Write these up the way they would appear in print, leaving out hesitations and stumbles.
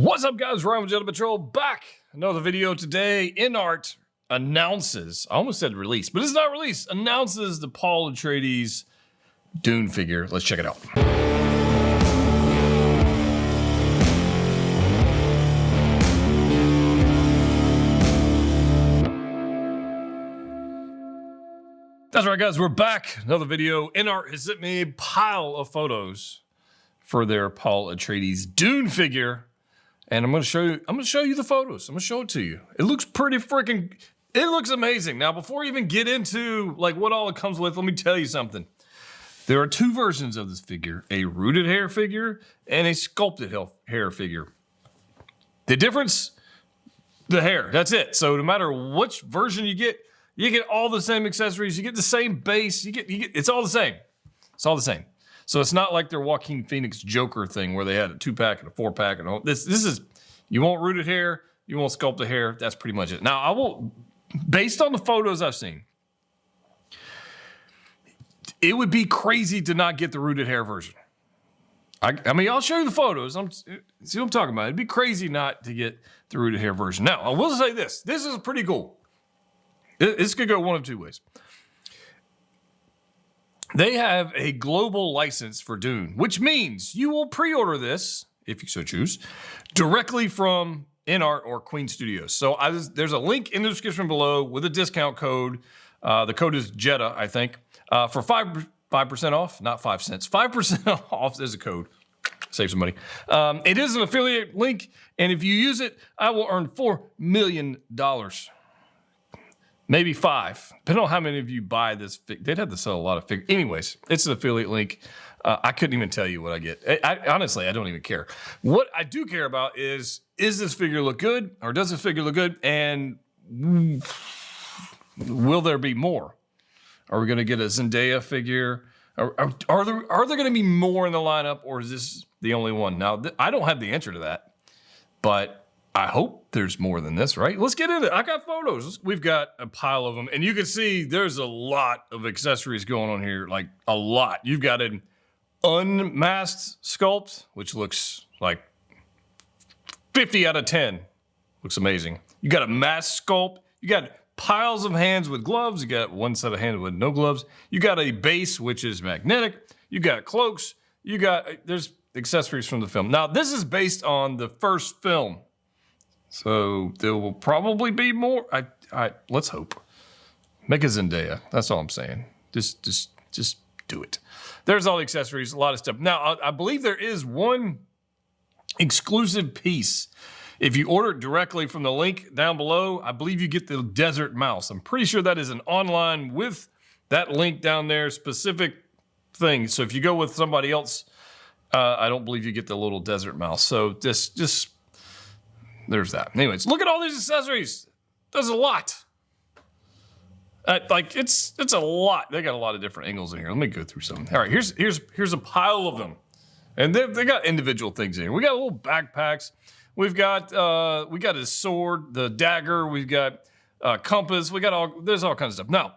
What's up, guys? Ryan with Jedha Patrol back. Another video today. InArt announces, I almost said release, but it's not release, announces the Paul Atreides Dune figure. Let's check it out. That's right, guys. We're back. Another video. InArt has sent me a pile of photos for their Paul Atreides Dune figure. And I'm going to show you the photos. I'm going to show it to you. It looks pretty freaking, it looks amazing. Now, before you even get into like what all it comes with, let me tell you something. There are two versions of this figure, a rooted hair figure and a sculpted hair figure. The difference, the hair, that's it. So no matter which version you get all the same accessories, you get the same base, you get it's all the same. It's all the same. So it's not like their Joaquin Phoenix Joker thing where they had a 2-pack and a 4-pack and all. This is, you want rooted hair, you want sculpted hair, that's pretty much it. Now I will, based on the photos I've seen, it would be crazy to not get the rooted hair version. I mean, I'll show you the photos. See what I'm talking about. It'd be crazy not to get the rooted hair version. Now, I will say this. This is pretty cool. This could go one of two ways. They have a global license for Dune, which means you will pre-order this, if you so choose, directly from InArt or Queen Studios. So there's a link in the description below with a discount code. The code is Jedha, I think, for 5% off, not 5 cents, 5% off. There's a code. Save some money. It is an affiliate link, and if you use it, I will earn $4 million. Maybe 5, depending on how many of you buy this. They'd have to sell a lot of figures. Anyways, it's an affiliate link. I couldn't even tell you what I get. Honestly, I don't even care. What I do care about is this figure look good, or does this figure look good, and will there be more? Are we going to get a Zendaya figure? Are there going to be more in the lineup, or is this the only one? Now, I don't have the answer to that, but I hope there's more than this, right? Let's get into it. I got photos. We've got a pile of them. And you can see there's a lot of accessories going on here, like a lot. You've got an unmasked sculpt, which looks like 50 out of 10. Looks amazing. You got a masked sculpt. You got piles of hands with gloves. You got one set of hands with no gloves. You got a base, which is magnetic. You got cloaks. There's accessories from the film. Now, this is based on the first film. So there will probably be more. Let's hope. Make a Zendaya. That's all I'm saying. Just do it. There's all the accessories, a lot of stuff. Now, I believe there is one exclusive piece. If you order it directly from the link down below, I believe you get the desert mouse. I'm pretty sure that is an online with that link down there, specific thing. So if you go with somebody else, I don't believe you get the little desert mouse. So just there's that. Anyways, look at all these accessories. There's a lot. It's a lot. They got a lot of different angles in here. Let me go through some. All right, here's a pile of them, and they got individual things in here. We got little backpacks. We got his sword, the dagger. We've got compass. There's all kinds of stuff. Now,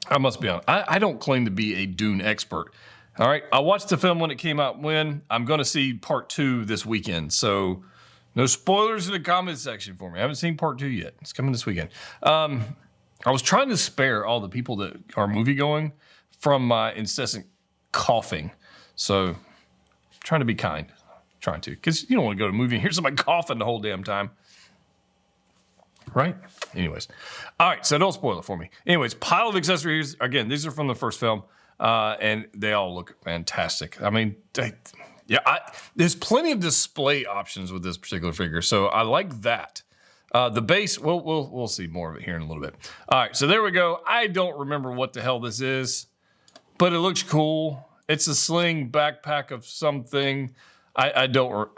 I must be honest. I don't claim to be a Dune expert. All right, I watched the film when it came out. I'm going to see part 2 this weekend. So. No spoilers in the comment section for me. I haven't seen part 2 yet. It's coming this weekend. I was trying to spare all the people that are movie going from my incessant coughing. So, trying to be kind. Trying to. Because you don't want to go to a movie and hear somebody coughing the whole damn time. Right? Anyways. All right, so don't spoil it for me. Anyways, pile of accessories. Again, these are from the first film. And they all look fantastic. I mean, there's plenty of display options with this particular figure, so I like that. The base, we'll see more of it here in a little bit. All right, so there we go. I don't remember what the hell this is, but it looks cool. It's a sling backpack of something. I don't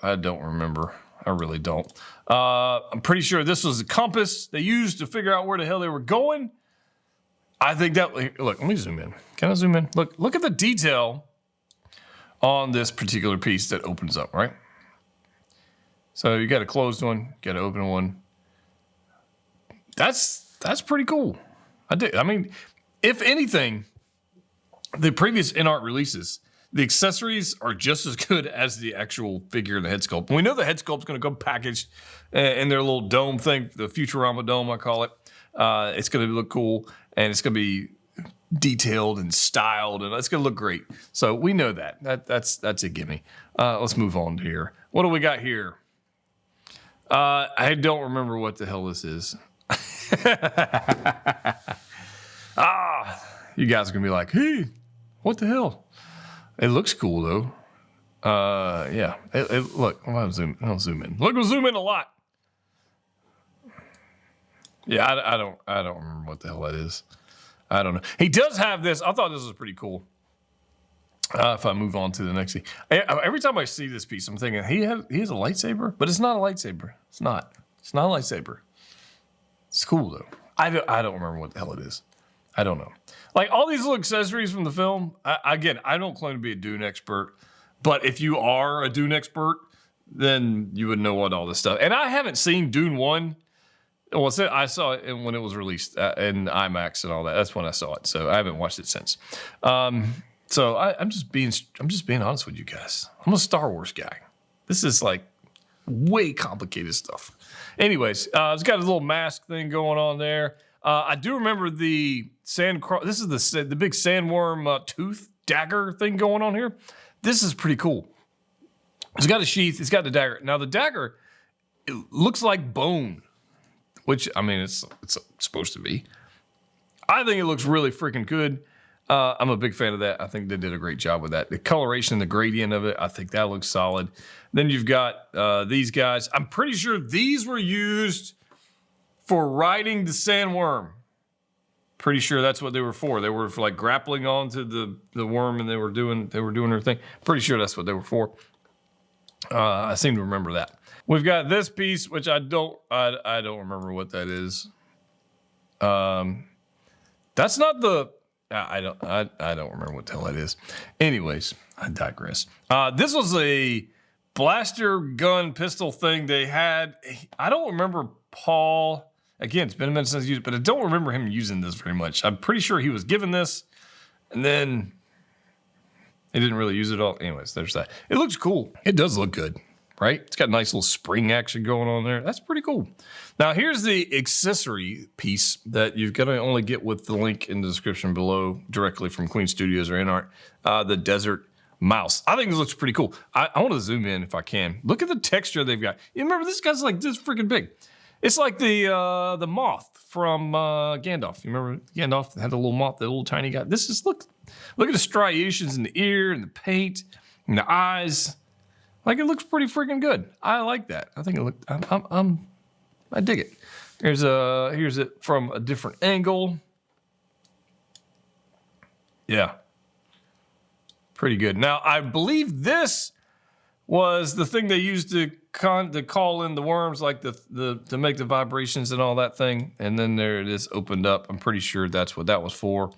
remember. I really don't. I'm pretty sure this was a compass they used to figure out where the hell they were going. I think that, look, let me zoom in. Can I zoom in? Look at the detail on this particular piece that opens up, right? So you got a closed one, got an open one. That's pretty cool. I mean, if anything, the previous InArt releases, the accessories are just as good as the actual figure and the head sculpt. We know the head sculpt's going to come packaged in their little dome thing, the Futurama dome, I call it. It's going to look cool, and it's going to be detailed and styled, and it's going to look great. So we know that. That's a gimme. Let's move on here. What do we got here? I don't remember what the hell this is. You guys are going to be like, hey, what the hell? It looks cool, though. Yeah. Look, I'll zoom in. Look, we'll zoom in a lot. Yeah, I don't remember what the hell that is. I don't know. He does have this. I thought this was pretty cool. If I move on to the next thing. Every time I see this piece, I'm thinking, he has a lightsaber? But it's not a lightsaber. It's not. It's not a lightsaber. It's cool, though. I don't remember what the hell it is. I don't know. Like, all these little accessories from the film, again, I don't claim to be a Dune expert, but if you are a Dune expert, then you would know what all this stuff. And I haven't seen Dune 1. Well, I saw it when it was released in IMAX and all that. That's when I saw it. So I haven't watched it since. So I'm just being honest with you guys. I'm a Star Wars guy. This is like way complicated stuff. Anyways, it's got a little mask thing going on there. I do remember the this is the big sandworm tooth dagger thing going on here. This is pretty cool. It's got a sheath. It's got the dagger. Now the dagger, it looks like bone, which I mean it's supposed to be. I think it looks really freaking good. I'm a big fan of that. I think they did a great job with that. The coloration, the gradient of it, I think that looks solid. Then you've got these guys. I'm pretty sure these were used for riding the sandworm. Pretty sure that's what they were for. They were for like grappling onto the worm, and they were doing their thing. Pretty sure that's what they were for. I seem to remember that. We've got this piece, which I don't remember what that is. That's not the. I don't remember what the hell that is. Anyways, I digress. This was a blaster gun pistol thing they had. I don't remember Paul. Again, it's been a minute since I used it, but I don't remember him using this very much. I'm pretty sure he was given this, and then he didn't really use it all. Anyways, there's that. It looks cool. It does look good, right? It's got a nice little spring action going on there. That's pretty cool. Now, here's the accessory piece that you're going to only get with the link in the description below directly from Queen Studios or InArt, the Desert Mouse. I think this looks pretty cool. I want to zoom in if I can. Look at the texture they've got. You remember, this guy's like this freaking big. It's like the moth from Gandalf. You remember Gandalf had a little moth, the little tiny guy? This is, look at the striations in the ear and the paint and the eyes. Like, it looks pretty freaking good. I like that. I think it looked, I dig it. Here's it from a different angle. Yeah. Pretty good. Now, I believe this was the thing they used to call in the worms, like to make the vibrations and all that thing. And then there it is opened up. I'm pretty sure that's what that was for.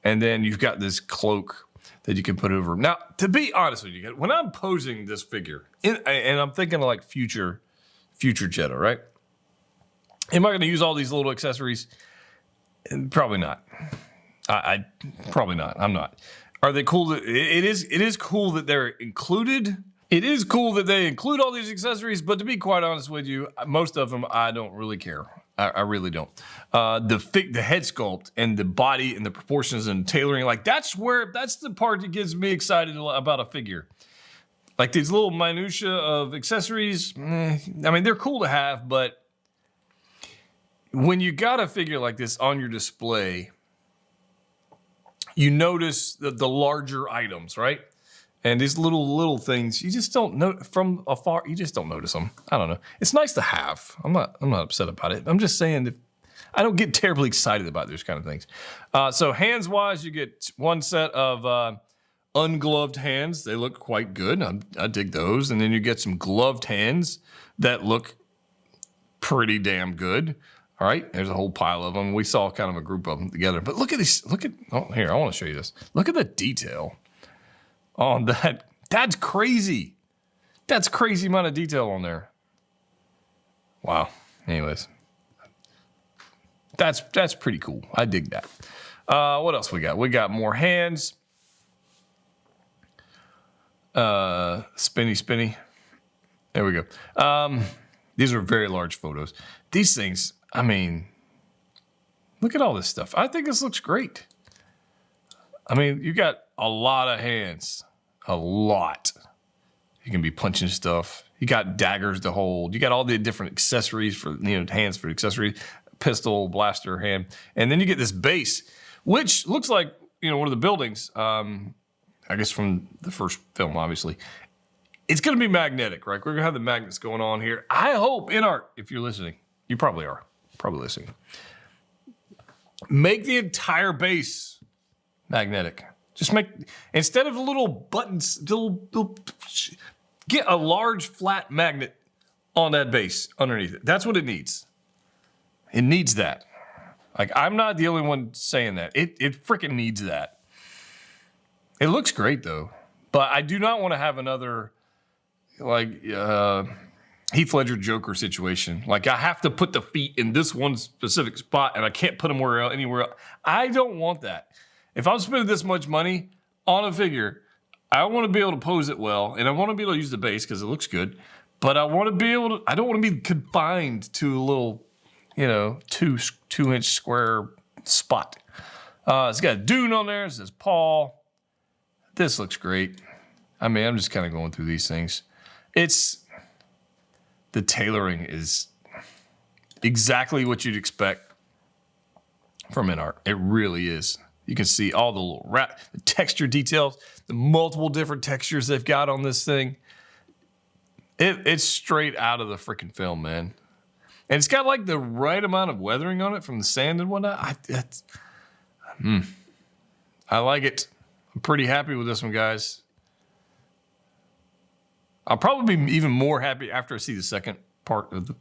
And then you've got this cloak that you can put over. Now, to be honest with you, when I'm posing this figure, and I'm thinking of like future Jedha, right? Am I going to use all these little accessories? Probably not. I probably not. I'm not. Are they cool? It is cool that they're included. It is cool that they include all these accessories, but to be quite honest with you, most of them I don't really care. I really don't. The head sculpt and the body and the proportions and tailoring, like that's the part that gets me excited about a figure. Like these little minutia of accessories, I mean, they're cool to have, but when you got a figure like this on your display, you notice the larger items, right? And these little things, you just don't know from afar. You just don't notice them. I don't know. It's nice to have. I'm not upset about it. I'm just saying that I don't get terribly excited about those kind of things. So hands-wise, you get one set of ungloved hands. They look quite good. I dig those. And then you get some gloved hands that look pretty damn good. All right, there's a whole pile of them. We saw kind of a group of them together. But look at these. Here, I want to show you this. Look at the detail on that. That's crazy. That's crazy amount of detail on there. Wow. Anyways, that's pretty cool. I dig that. What else we got? We got more hands. Spinny. There we go. These are very large photos. These things, I mean, look at all this stuff. I think this looks great. I mean, you got a lot of hands. A lot. You can be punching stuff. You got daggers to hold. You got all the different accessories for, hands for accessories. Pistol, blaster, hand. And then you get this base, which looks like, one of the buildings, I guess from the first film, obviously. It's going to be magnetic, right? We're going to have the magnets going on here. I hope, InArt, if you're listening, you probably are. Probably listening. Make the entire base magnetic. Just make, instead of little buttons, get a large flat magnet on that base underneath it. That's what it needs. It needs that. Like, I'm not the only one saying that. It freaking needs that. It looks great, though. But I do not want to have another, Heath Ledger Joker situation. Like, I have to put the feet in this one specific spot, and I can't put them anywhere else. I don't want that. If I'm spending this much money on a figure, I want to be able to pose it well, and I want to be able to use the base because it looks good. But I want to be able to, I don't want to be confined to a little, 2-inch square spot. It's got Dune on there. It says Paul. This looks great. I mean, I'm just kind of going through these things. The tailoring is exactly what you'd expect from InArt. It really is. You can see all the little the texture details, the multiple different textures they've got on this thing. It's straight out of the freaking film, man. And it's got like the right amount of weathering on it from the sand and whatnot. I like it. I'm pretty happy with this one, guys. I'll probably be even more happy after I see the second part of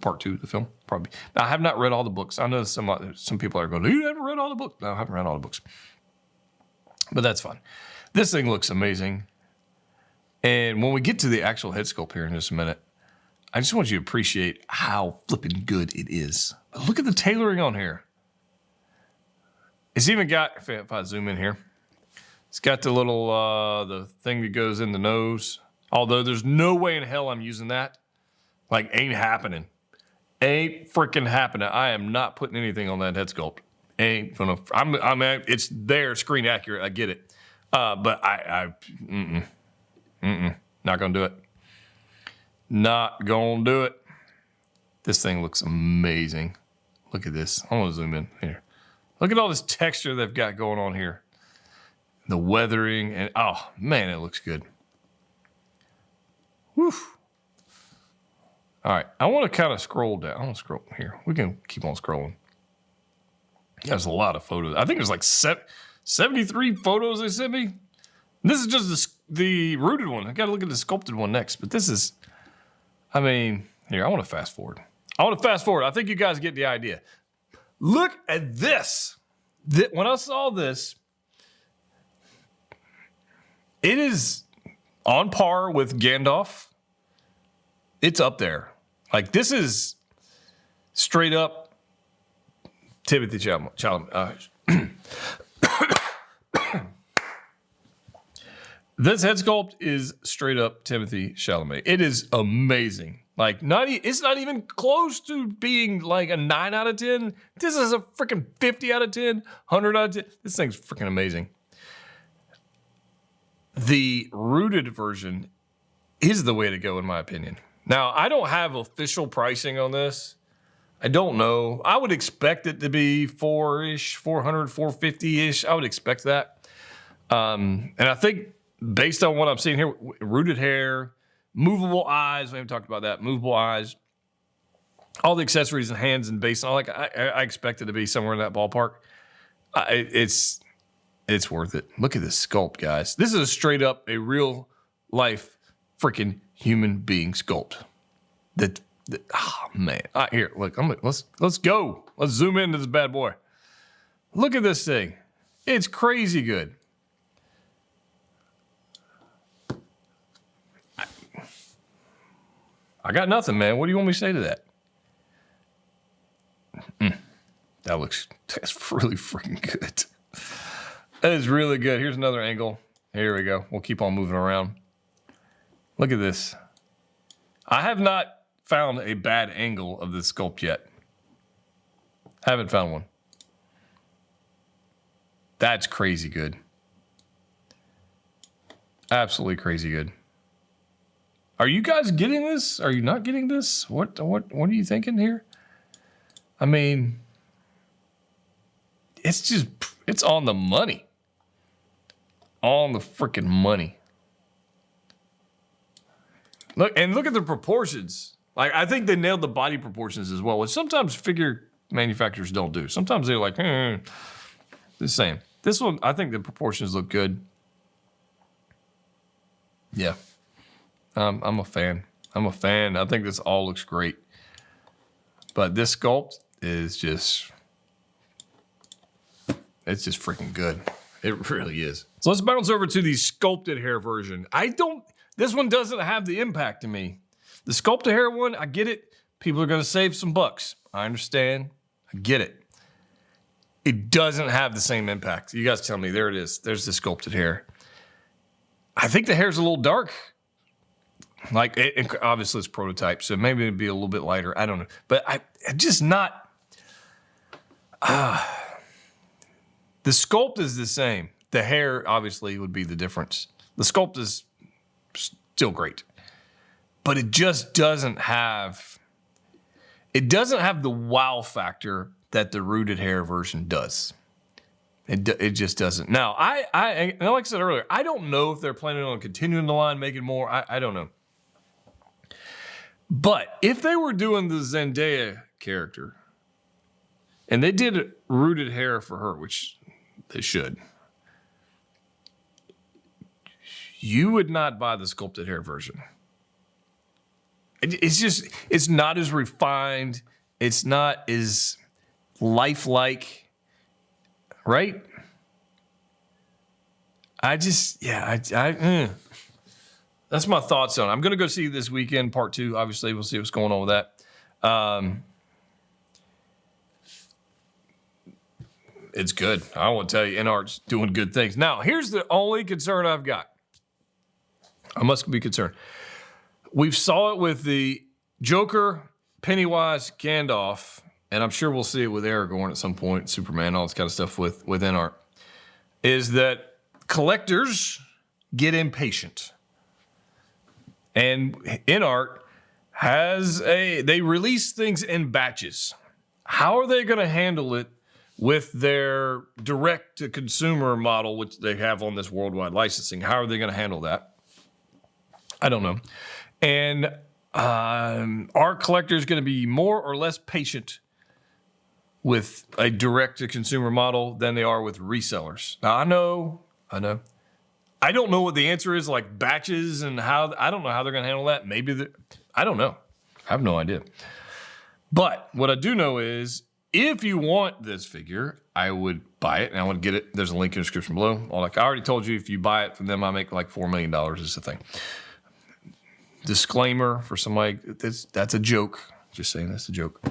part 2 of the film. Probably. Now, I have not read all the books. I know some people are going, you haven't read all the books? No, I haven't read all the books. But that's fine. This thing looks amazing. And when we get to the actual head sculpt here in just a minute, I just want you to appreciate how flipping good it is. Look at the tailoring on here. It's even got, if I zoom in here, it's got the little, the thing that goes in the nose. Although there's no way in hell I'm using that. Like, ain't happening. Ain't freaking happening. I am not putting anything on that head sculpt. Ain't gonna, it's there, screen accurate, I get it. But not gonna do it. Not gonna do it. This thing looks amazing. Look at this. I want to zoom in here. Look at all this texture they've got going on here. The weathering, and oh man, it looks good. Whew. All right, I want to kind of scroll down. I want to scroll here. We can keep on scrolling. There's a lot of photos. I think there's like 73 photos they sent me. This is just the rooted one. I got to look at the sculpted one next. But this is, I mean, here, I want to fast forward. I think you guys get the idea. Look at this. When I saw this, it is on par with Gandalf. It's up there. Like, this is straight up Timothy Chalamet. This head sculpt is straight up Timothy Chalamet. It is amazing. Like, it's not even close to being like a 9 out of 10. This is a freaking 50 out of 10, 100 out of 10. This thing's freaking amazing. The rooted version is the way to go, in my opinion. Now, I don't have official pricing on this. I don't know. I would expect it to be $400, $450-ish. I would expect that. And I think based on what I'm seeing here, rooted hair, movable eyes. We haven't talked about that. Movable eyes. All the accessories and hands and base. I expect it to be somewhere in that ballpark. It's worth it. Look at this sculpt, guys. This is straight up a real life freaking human being sculpt. Oh man! Here, look. Let's go. Let's zoom into this bad boy. Look at this thing. It's crazy good. I got nothing, man. What do you want me to say to that? That's really freaking good. That is really good. Here's another angle. Here we go. We'll keep on moving around. Look at this. I have not found a bad angle of this sculpt yet. Haven't found one. That's crazy good. Absolutely crazy good. Are you guys getting this? Are you not getting this? What are you thinking here? I mean, it's on the money. On the freaking money. Look at the proportions. Like, I think they nailed the body proportions as well, which sometimes figure manufacturers don't do. Sometimes they're like, the same. This one, I think the proportions look good. Yeah. I'm a fan. I'm a fan. I think this all looks great. But this sculpt is just, it's just freaking good. It really is. So let's bounce over to the sculpted hair version. This one doesn't have the impact to me. The sculpted hair one, I get it. People are going to save some bucks. I understand. I get it. It doesn't have the same impact. You guys tell me. There it is. There's the sculpted hair. I think the hair's a little dark. Like, obviously it's prototype, so maybe it'd be a little bit lighter. I don't know. But I'm just not... the sculpt is the same. The hair, obviously, would be the difference. The sculpt is still great. But it just doesn't have... It doesn't have the wow factor that the rooted hair version does. It just doesn't. Now, like I said earlier, I don't know if they're planning on continuing the line, making more. I don't know. But if they were doing the Zendaya character, and they did rooted hair for her, which they should, you would not buy the sculpted hair version. It's not as refined. It's not as lifelike. Right? That's my thoughts on it. I'm going to go see this weekend, part 2. Obviously, we'll see what's going on with that. It's good. I want to tell you, InArt's doing good things. Now, here's the only concern I've got. I must be concerned. We saw it with the Joker, Pennywise, Gandalf, and I'm sure we'll see it with Aragorn at some point, Superman, all this kind of stuff with InArt, is that collectors get impatient. And InArt they release things in batches. How are they going to handle it with their direct-to-consumer model, which they have on this worldwide licensing? How are they going to handle that? I don't know. And are collectors going to be more or less patient with a direct-to-consumer model than they are with resellers? Now, I know. I don't know what the answer is, like batches and how. I don't know how they're going to handle that. I don't know. I have no idea. But what I do know is, if you want this figure, I would buy it, and I would get it. There's a link in the description below. Like I already told you, if you buy it from them, I make like $4 million is the thing. Disclaimer for somebody, that's a joke. Just saying, that's a joke.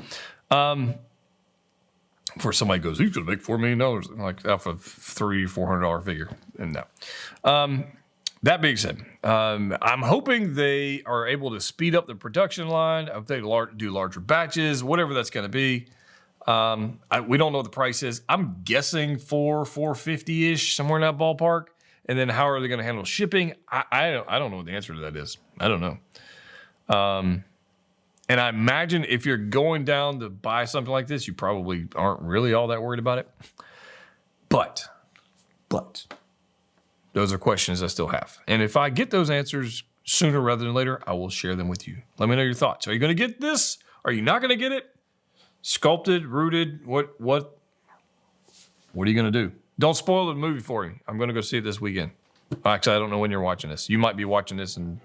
For somebody goes, he's going to make $4 million, like off a $300-400 figure. And no. That being said, I'm hoping they are able to speed up the production line. I hope they do larger batches, whatever that's going to be. We don't know what the price is. I'm guessing $450-ish, somewhere in that ballpark. And then how are they going to handle shipping? I don't know what the answer to that is. I don't know. And I imagine if you're going down to buy something like this, you probably aren't really all that worried about it. But those are questions I still have. And if I get those answers sooner rather than later, I will share them with you. Let me know your thoughts. Are you going to get this? Are you not going to get it? Sculpted, rooted, what are you going to do? Don't spoil the movie for me. I'm going to go see it this weekend. Actually, I don't know when you're watching this. You might be watching this in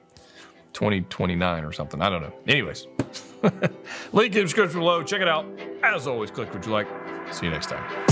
2029 or something. I don't know. Anyways, link in the description below. Check it out. As always, click what you like. See you next time.